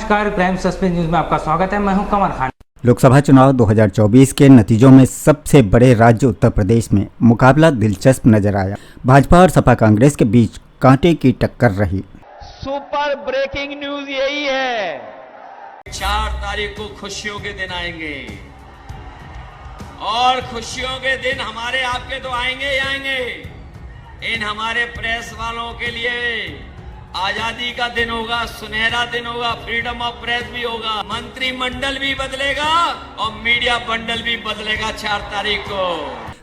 नमस्कार, prime suspense news में आपका स्वागत है। मैं हूं कमर खान। लोकसभा चुनाव 2024 के नतीजों में सबसे बड़े राज्य उत्तर प्रदेश में मुकाबला दिलचस्प नजर आया। भाजपा और सपा कांग्रेस के बीच कांटे की टक्कर रही। सुपर ब्रेकिंग न्यूज यही है, 4 तारीख को खुशियों के दिन आएंगे और खुशियों के दिन हमारे आपके तो आएंगे ही आएंगे। इन हमारे प्रेस वालों के लिए आजादी का दिन होगा, सुनहरा दिन होगा, फ्रीडम ऑफ प्रेस भी होगा, मंत्रिमंडल भी बदलेगा और मीडिया बंडल भी बदलेगा 4 तारीख को।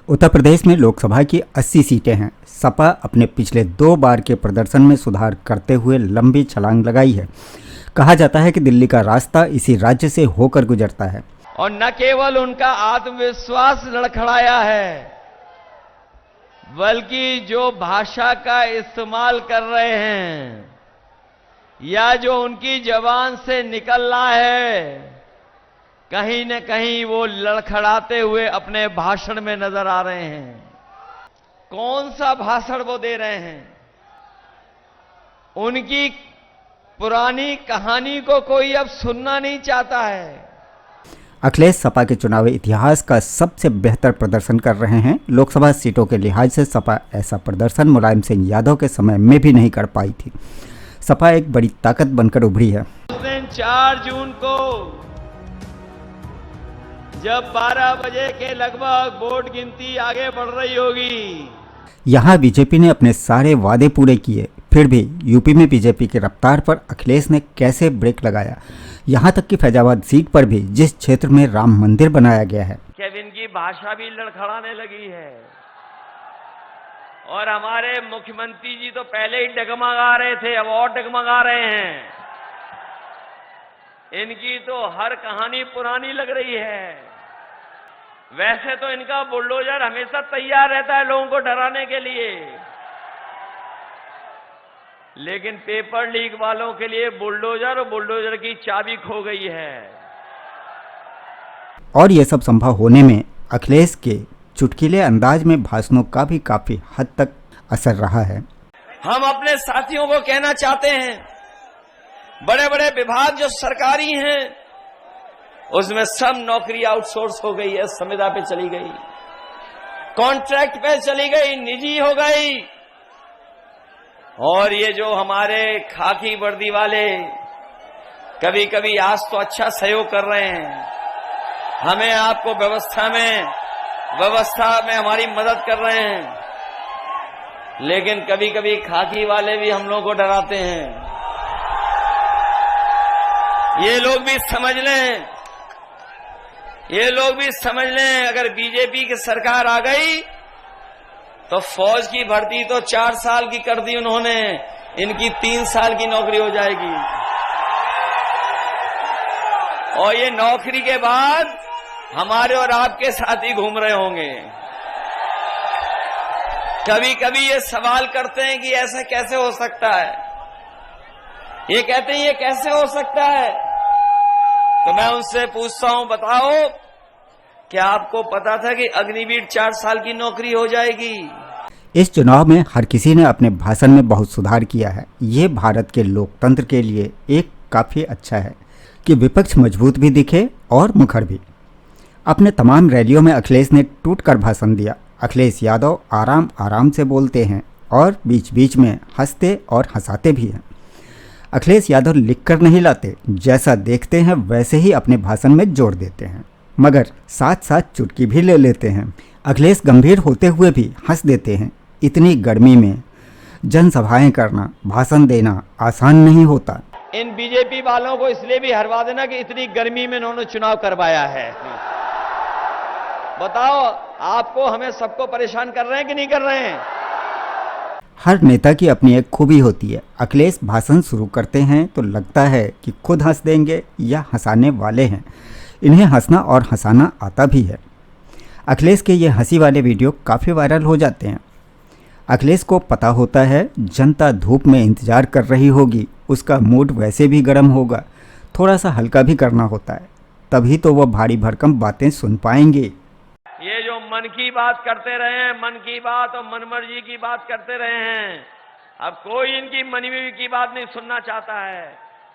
उत्तर प्रदेश में लोकसभा की 80 सीटें हैं। सपा अपने पिछले 2 बार के प्रदर्शन में सुधार करते हुए लंबी छलांग लगाई है। कहा जाता है कि दिल्ली का रास्ता इसी राज्य से होकर गुजरता है। और न केवल उनका आत्मविश्वास लड़खड़ाया है, बल्कि जो भाषा का इस्तेमाल कर रहे हैं या जो उनकी जबान से निकल रहा है, कहीं न कहीं वो लड़खड़ाते हुए अपने भाषण में नजर आ रहे हैं। कौन सा भाषण वो दे रहे हैं? उनकी पुरानी कहानी को कोई अब सुनना नहीं चाहता है। अखिलेश सपा के चुनावी इतिहास का सबसे बेहतर प्रदर्शन कर रहे हैं। लोकसभा सीटों के लिहाज से सपा ऐसा प्रदर्शन मुलायम सिंह यादव के समय में भी नहीं कर पाई थी। सपा एक बड़ी ताकत बनकर उभरी है। उस दिन 4 जून को जब 12 बजे के लगभग वोट गिनती आगे बढ़ रही होगी, यहाँ बीजेपी ने अपने सारे वादे पूरे किए, फिर भी यूपी में बीजेपी की रफ्तार पर अखिलेश ने कैसे ब्रेक लगाया। यहाँ तक कि फैजाबाद सीट पर भी जिस क्षेत्र में राम मंदिर बनाया गया है, जब इनकी भाषा भी लड़खड़ाने लगी है और हमारे मुख्यमंत्री जी तो पहले ही डगमगा रहे थे, अब और डगमगा रहे हैं। इनकी तो हर कहानी पुरानी लग रही है। वैसे तो इनका बुलडोजर हमेशा तैयार रहता है लोगों को डराने के लिए, लेकिन पेपर लीक वालों के लिए बुलडोजर और बुलडोजर की चाबी खो गई है। और ये सब संभव होने में अखिलेश के चुटकीले अंदाज में भाषणों का भी काफी हद तक असर रहा है। हम अपने साथियों को कहना चाहते हैं, बड़े बड़े विभाग जो सरकारी हैं उसमें सब नौकरी आउटसोर्स हो गई है, संविदा पे चली गई, कॉन्ट्रैक्ट पे चली गई, निजी हो गई। और ये जो हमारे खाकी वर्दी वाले कभी कभी आज तो अच्छा सहयोग कर रहे हैं, हमें आपको व्यवस्था में हमारी मदद कर रहे हैं, लेकिन कभी कभी खाकी वाले भी हम लोगों को डराते हैं। ये लोग भी समझ लें, अगर बीजेपी की सरकार आ गई तो फौज की भर्ती तो 4 साल की कर दी उन्होंने, इनकी 3 साल की नौकरी हो जाएगी। और ये नौकरी के बाद हमारे और आपके साथ ही घूम रहे होंगे। कभी कभी ये सवाल करते हैं कि ऐसा कैसे हो सकता है, ये कहते हैं ये कैसे हो सकता है, तो मैं उनसे पूछता हूं, बताओ क्या आपको पता था कि अग्निवीर 4 साल की नौकरी हो जाएगी? इस चुनाव में हर किसी ने अपने भाषण में बहुत सुधार किया है। ये भारत के लोकतंत्र के लिए एक काफ़ी अच्छा है कि विपक्ष मजबूत भी दिखे और मुखर भी। अपने तमाम रैलियों में अखिलेश ने टूटकर भाषण दिया। अखिलेश यादव आराम आराम से बोलते हैं और बीच बीच में हंसते और हंसाते भी हैं। अखिलेश यादव लिखकर नहीं लाते, जैसा देखते हैं वैसे ही अपने भाषण में जोड़ देते हैं, मगर साथ साथ चुटकी भी ले लेते हैं। अखिलेश गंभीर होते हुए भी हंस देते हैं। इतनी गर्मी में जनसभाएं करना, भाषण देना आसान नहीं होता। इन बीजेपी वालों को इसलिए भी हरवा देना कि इतनी गर्मी में इन्होंने चुनाव करवाया है। बताओ, आपको हमें सबको परेशान कर रहे हैं कि नहीं कर रहे हैं? हर नेता की अपनी एक खूबी होती है। अखिलेश भाषण शुरू करते हैं तो लगता है कि खुद हंस देंगे या हंसाने वाले हैं। इन्हें हंसना और हंसाना आता भी है। अखिलेश के ये हंसी वाले वीडियो काफ़ी वायरल हो जाते हैं। अखिलेश को पता होता है जनता धूप में इंतजार कर रही होगी, उसका मूड वैसे भी गर्म होगा, थोड़ा सा हल्का भी करना होता है, तभी तो वह भारी भरकम बातें सुन पाएंगे। ये जो मन की बात करते रहे हैं, मन की बात और मनमर्जी की बात करते रहे हैं, अब कोई इनकी मनी की बात नहीं सुनना चाहता है।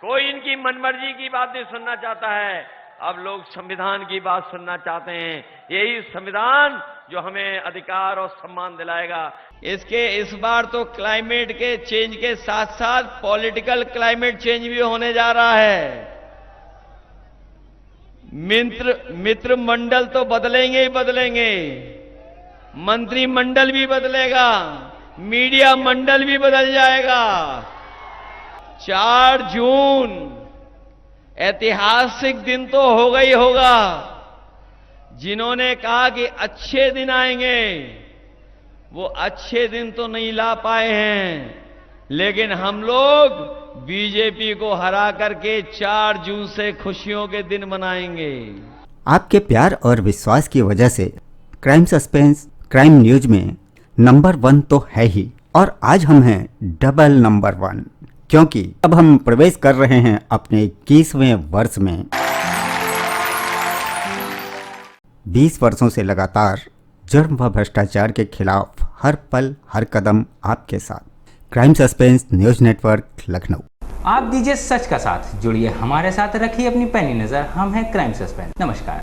कोई इनकी मनमर्जी की बात नहीं सुनना चाहता है। अब लोग संविधान की बात सुनना चाहते हैं। यही संविधान जो हमें अधिकार और सम्मान दिलाएगा। इस बार तो क्लाइमेट के चेंज के साथ साथ पॉलिटिकल क्लाइमेट चेंज भी होने जा रहा है। मित्र मंडल तो बदलेंगे ही बदलेंगे, मंत्रिमंडल भी बदलेगा, मीडिया मंडल भी बदल जाएगा। 4 जून ऐतिहासिक दिन तो होगा ही होगा। जिन्होंने कहा कि अच्छे दिन आएंगे, वो अच्छे दिन तो नहीं ला पाए हैं, लेकिन हम लोग बीजेपी को हरा करके 4 जून से खुशियों के दिन मनाएंगे। आपके प्यार और विश्वास की वजह से क्राइम सस्पेंस क्राइम न्यूज में नंबर 1 तो है ही, और आज हम हैं डबल नंबर 1, क्योंकि अब हम प्रवेश कर रहे हैं अपने 21वें वर्ष में। 20 वर्षों से लगातार जुर्म व भ्रष्टाचार के खिलाफ हर पल हर कदम आपके साथ। Crime suspense news network Lucknow. आप दीजिए सच का साथ, जुड़िए हमारे साथ, रखिए अपनी पैनी नजर। हम हैं क्राइम सस्पेंस। नमस्कार।